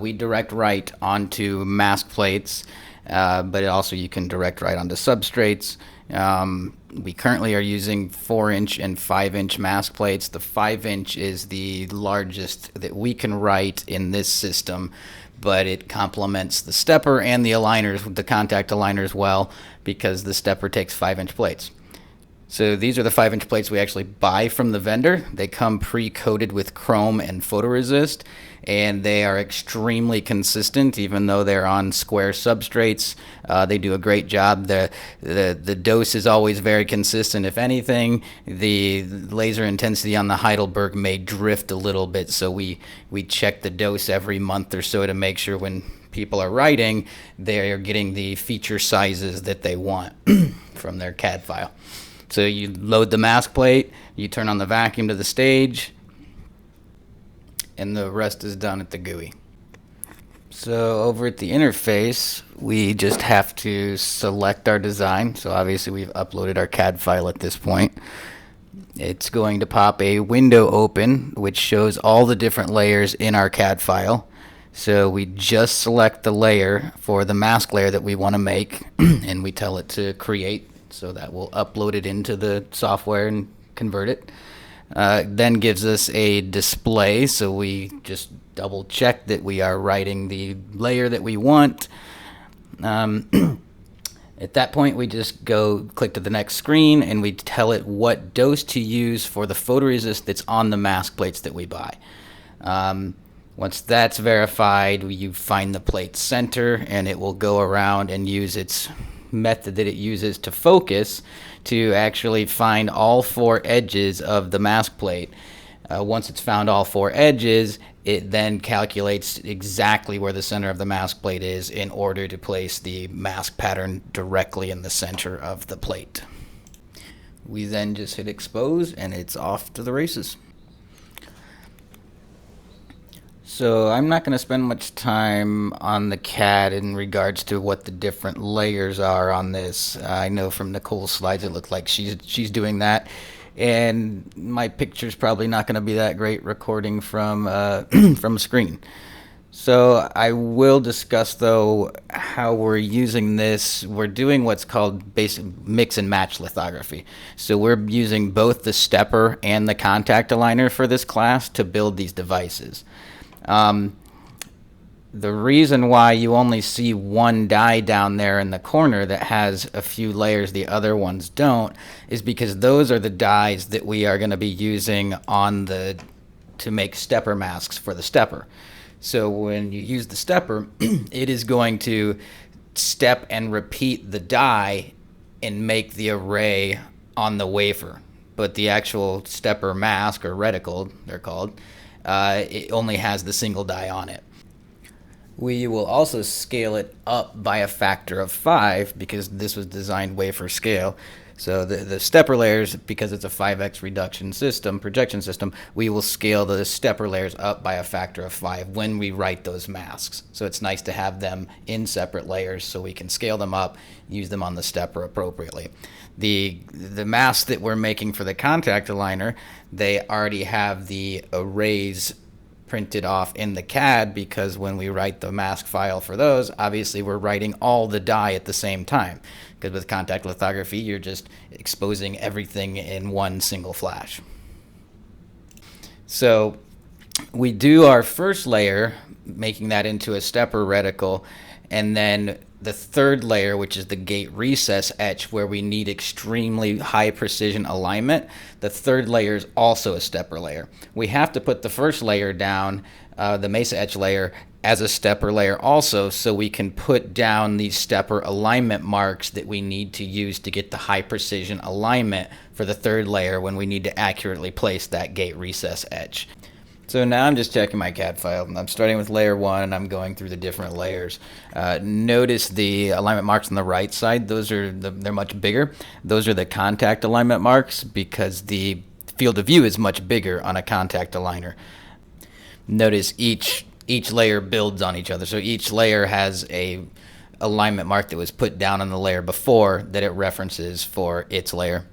We direct write onto mask plates, but also you can direct write onto substrates. We currently are using 4-inch and 5-inch mask plates. The 5-inch is the largest that we can write in this system, but it complements the stepper and the aligners, the contact aligners well, because the stepper takes 5-inch plates. So these are the 5-inch plates we actually buy from the vendor. They come pre-coated with chrome and photoresist, and they are extremely consistent even though they're on square substrates. They do a great job. The dose is always very consistent. If anything, the laser intensity on the Heidelberg may drift a little bit, so we check the dose every month or so to make sure when people are writing, they are getting the feature sizes that they want from their CAD file. So you load the mask plate, you turn on the vacuum to the stage, and the rest is done at the GUI. So over at the interface, we just have to select our design. So obviously we've uploaded our CAD file at this point. It's going to pop a window open, which shows all the different layers in our CAD file. So we just select the layer for the mask layer that we want to make, and we tell it to create. So that will upload it into the software and convert it. Then gives us a display, so we just double check that we are writing the layer that we want. At that point, we just go click to the next screen, and we tell it what dose to use for the photoresist that's on the mask plates that we buy. Once that's verified, you find the plate center, and it will go around and use its method that it uses to focus to actually find all 4 edges of the mask plate. Once it's found all 4 edges, it then calculates exactly where the center of the mask plate is in order to place the mask pattern directly in the center of the plate. We then just hit expose, and it's off to the races. So I'm not going to spend much time on the CAD in regards to what the different layers are on this. I know from Nicole's slides it looked like she's doing that, and my picture's probably not going to be that great recording from from a screen. So I will discuss though how we're using this. We're doing what's called basic mix and match lithography. So we're using both the stepper and the contact aligner for this class to build these devices. The reason why you only see one die down there in the corner that has a few layers, the other ones don't, is because those are the dies that we are going to be using to make stepper masks for the stepper. So when you use the stepper, it is going to step and repeat the die and make the array on the wafer. But the actual stepper mask, or reticle, they're called, it only has the single die on it. We will also scale it up by a factor of 5 because this was designed wafer scale. So the stepper layers, because it's a 5x reduction system, projection system, we will scale the stepper layers up by a factor of 5 when we write those masks. So it's nice to have them in separate layers so we can scale them up, use them on the stepper appropriately. The masks that we're making for the contact aligner, they already have the arrays printed off in the CAD, because when we write the mask file for those, obviously we're writing all the die at the same time, because with contact lithography you're just exposing everything in one single flash. So we do our first layer, making that into a stepper reticle, and then the third layer, which is the gate recess etch, where we need extremely high precision alignment, the third layer is also a stepper layer. We have to put the first layer down, the mesa etch layer, as a stepper layer also, so we can put down these stepper alignment marks that we need to use to get the high precision alignment for the third layer when we need to accurately place that gate recess etch. So now I'm just checking my CAD file. I'm starting with layer 1 and I'm going through the different layers. Notice the alignment marks on the right side. They're much bigger. Those are the contact alignment marks because the field of view is much bigger on a contact aligner. Notice each layer builds on each other. So each layer has a alignment mark that was put down on the layer before that it references for its layer.